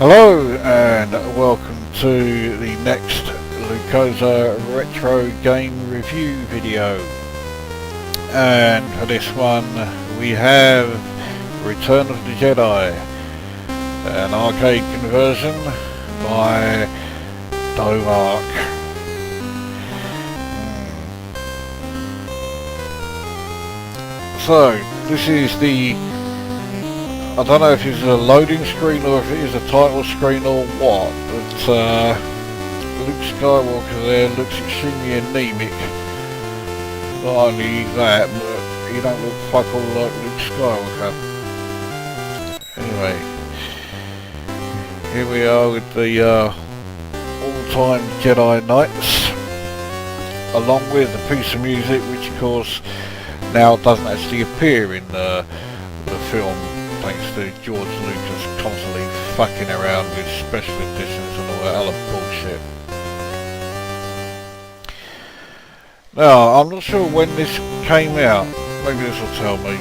Hello and welcome to the next Lukozer retro game review video, and for this one we have Return of the Jedi, an arcade conversion by Domark. So this is the, I don't know if it's a loading screen or if it is a title screen or what, but Luke Skywalker there looks extremely anemic. Not only that, but he don't look fuck all like Luke Skywalker. Anyway, here we are with the all-time Jedi Knights, along with a piece of music which of course now doesn't actually appear in the film, thanks to George Lucas constantly fucking around with special editions and all that other bullshit. Now, I'm not sure when this came out. Maybe this will tell me.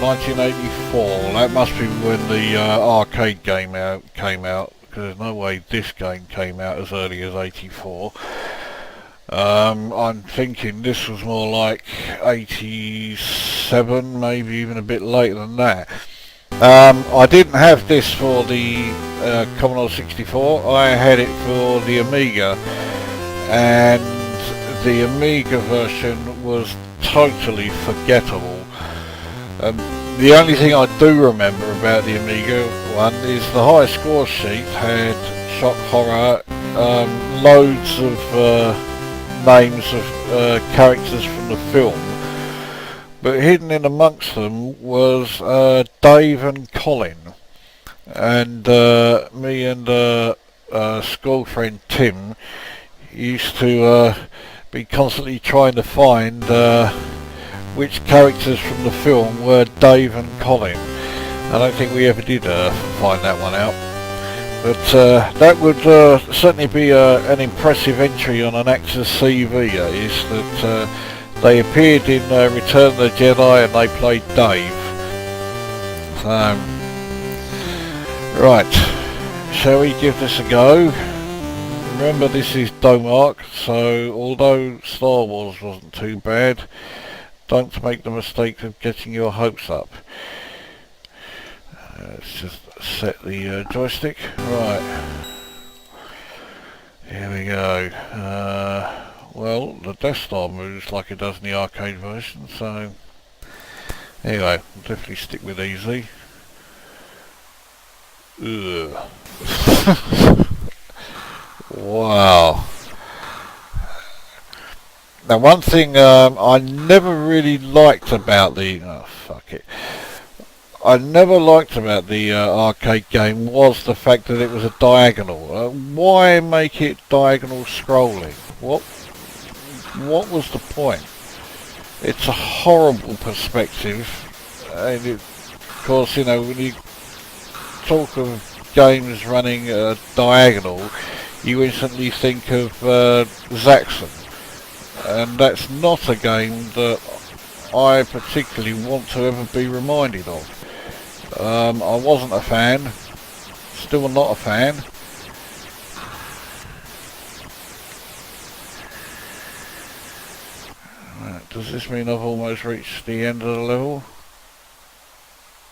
1984. That must be when the arcade game came out, because there's no way this game came out as early as 84. I'm thinking this was more like 87, maybe even a bit later than that. I didn't have this for the Commodore 64, I had it for the Amiga, and the Amiga version was totally forgettable. The only thing I do remember about the Amiga one is the high score sheet had shock horror, loads of names of characters from the film, but hidden in amongst them was Dave and Colin, and me and school friend Tim used to be constantly trying to find which characters from the film were Dave and Colin. I don't think we ever did find that one out, but that would certainly be an impressive entry on an actor's CV, is that they appeared in Return of the Jedi and they played Dave. Right, shall we give this a go? Remember, this is Domark, so although Star Wars wasn't too bad, don't make the mistake of getting your hopes up. Let's just set the joystick. Right, here we go. Well, the Death Star moves like it does in the arcade version, so anyway, we'll definitely stick with easy. Ugh. Wow. Now, one thing I never really liked about the I never liked about the arcade game was the fact that it was a diagonal. Why make it diagonal scrolling? What was the point? It's a horrible perspective, and of course, you know, when you talk of games running diagonal, you instantly think of Zaxxon, and that's not a game that I particularly want to ever be reminded of. I wasn't a fan, still not a fan. Right, does this mean I've almost reached the end of the level?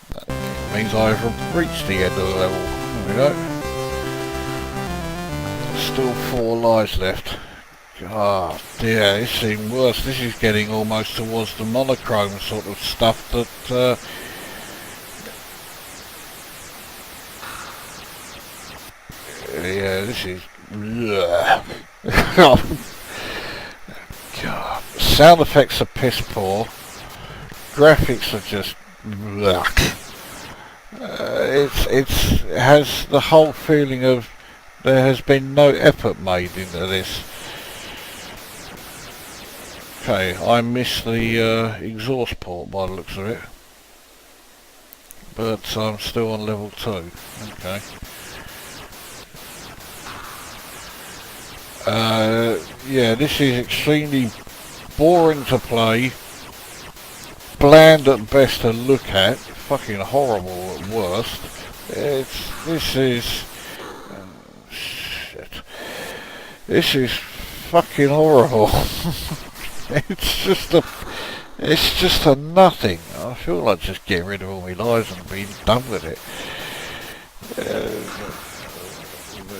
That means I've reached the end of the level. There we go. Still 4 lives left. Ah, dear, it's even worse. This is getting almost towards the monochrome sort of stuff that yeah, this is God. Sound effects are piss poor, graphics are just it has the whole feeling of there has been no effort made into this. Okay, I missed the exhaust port by the looks of it, but I'm still on level 2. Okay. Yeah, this is extremely boring to play, bland at best to look at, fucking horrible at worst. This is This is fucking horrible. It's just a nothing. I feel like just getting rid of all my lives and being done with it.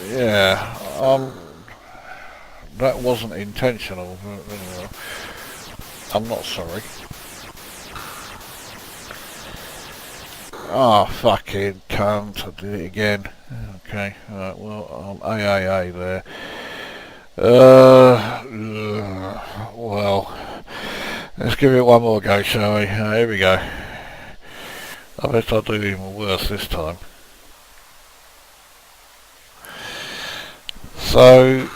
Yeah, that wasn't intentional, but I'm not sorry. Ah, fucking cunt, I did it again. Okay, alright, well, I'm AAA there. Well, let's give it one more go, shall we? Here we go. I bet I'll do even worse this time. So,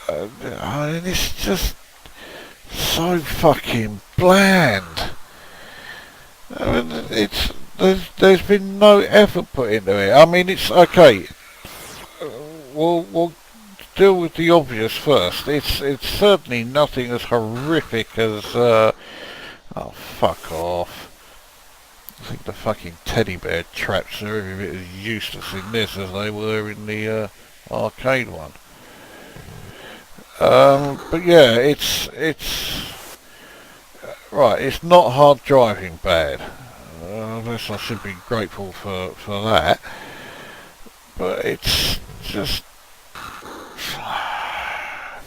I mean, it's just so fucking bland. I mean, there's been no effort put into it. I mean, it's okay. We'll deal with the obvious first. It's certainly nothing as horrific as oh, fuck off. I think the fucking teddy bear traps are every bit as useless in this as they were in the arcade one. But yeah, it's right. It's not hard driving bad. Unless I should be grateful for that. But it's just...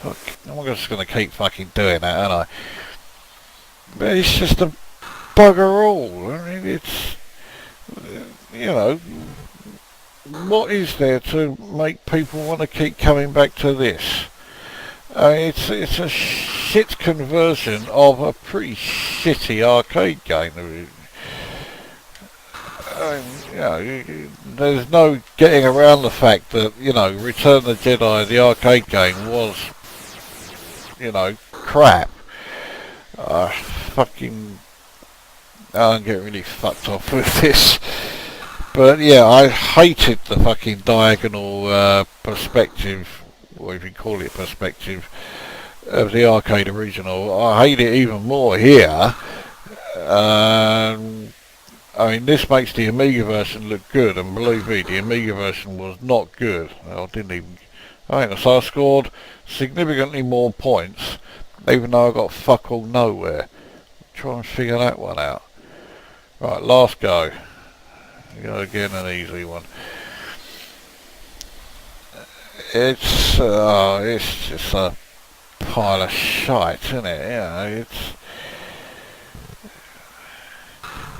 Fuck, I'm just going to keep fucking doing that, aren't I? But it's just a bugger all. I mean, it's... You know... What is there to make people want to keep coming back to this? It's a shit conversion of a pretty shitty arcade game. You know, there's no getting around the fact that, you know, Return of the Jedi, the arcade game, was, you know, crap. I'm getting really fucked off with this. But yeah, I hated the fucking diagonal perspective, or if you call it perspective, of the arcade original. I hate it even more here. I mean, this makes the Amiga version look good, and believe me, the Amiga version was not good. I think I scored significantly more points, even though I got fuck all nowhere. Try and figure that one out. Right, last go. Again, an easy one. It's just a pile of shite, isn't it? You know,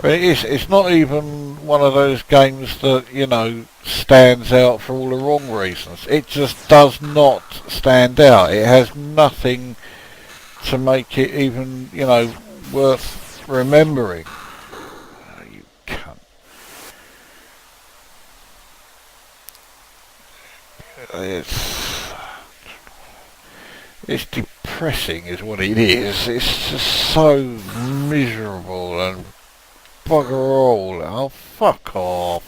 it's not even one of those games that, you know, stands out for all the wrong reasons. It just does not stand out. It has nothing to make it even, you know, worth remembering. Oh, you cunt. It's depressing is what it is. It's just so miserable and bugger all. Oh, fuck off.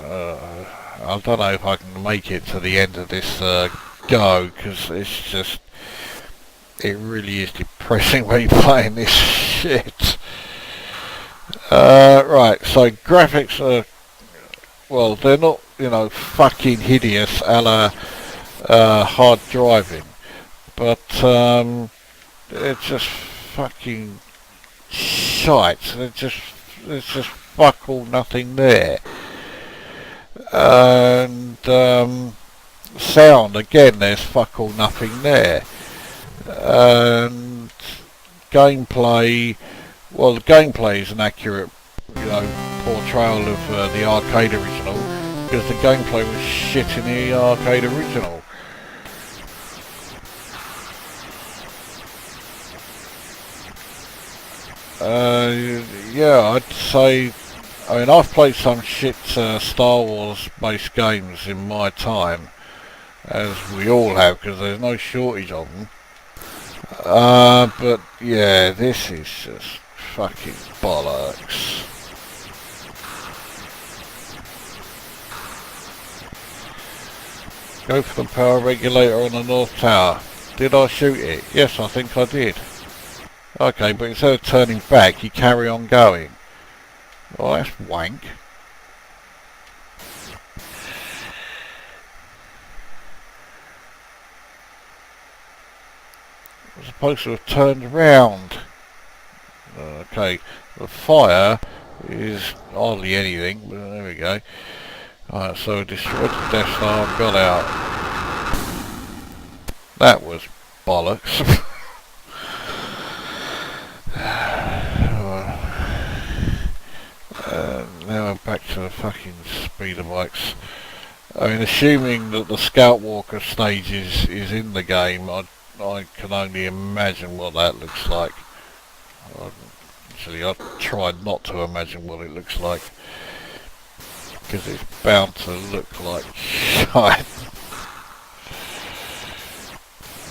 I don't know if I can make it to the end of this go, because it really is depressing me playing this shit. Right, so graphics are, well, they're not, you know, fucking hideous a la hard driving. But they're just fucking shite. There's just fuck all nothing there. And sound, again, there's fuck all nothing there. And gameplay, well, the gameplay is an accurate, you know, portrayal of the arcade original, because the gameplay was shit in the arcade original. Yeah, I'd say, I mean, I've played some shit Star Wars based games in my time, as we all have, because there's no shortage of them. But yeah, this is just fucking bollocks. Go for the power regulator on the North Tower. Did I shoot it? Yes, I think I did. Okay, but instead of turning back, you carry on going. Well, that's wank. supposed to have turned round. Okay, the fire is hardly anything, but there we go. Alright, so destroyed the Death Star and got out. That was bollocks. Now I'm back to the fucking speeder bikes. I mean, assuming that the Scout Walker stage is in the game, I can only imagine what that looks like. Actually, I tried not to imagine what it looks like, because it's bound to look like shite.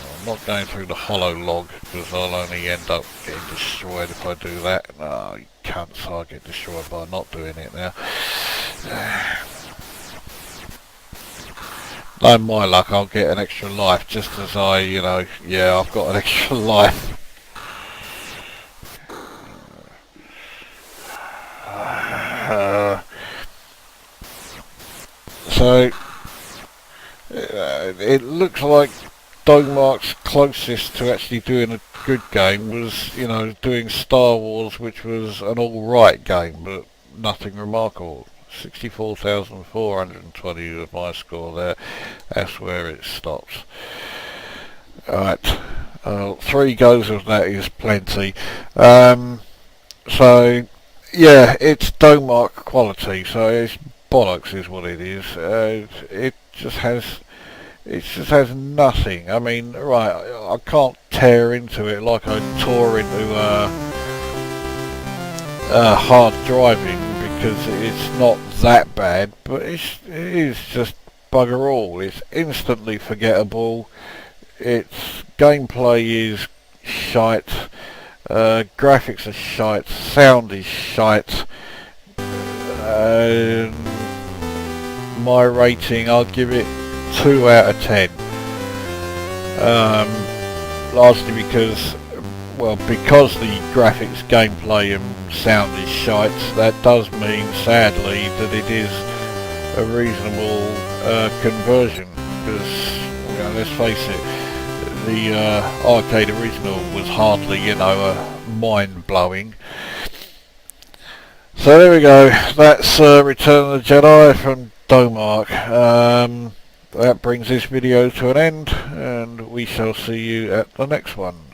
I'm not going through the hollow log, because I'll only end up getting destroyed if I do that. Oh, you cunts, I'll get destroyed by not doing it now. No, my luck, I'll get an extra life just as I, you know, yeah, I've got an extra life. So, it looks like Domark's closest to actually doing a good game was, you know, doing Star Wars, which was an alright game, but nothing remarkable. 64,420 was my score there. That's where it stops. Alright, 3 goes of that is plenty. So, yeah, it's Domark quality, so it's bollocks is what it is. It just has nothing. I mean, right, I can't tear into it like I tore into hard driving, because it's not that bad, but it is just bugger all. It's instantly forgettable. Its gameplay is shite. Graphics are shite. Sound is shite. My rating, I'll give it 2 out of 10. Largely because, well, because the graphics, gameplay and sound is shite, that does mean, sadly, that it is a reasonable conversion, because, you know, let's face it, the arcade original was hardly, you know, mind-blowing. So there we go, that's Return of the Jedi from Domark. That brings this video to an end, and we shall see you at the next one.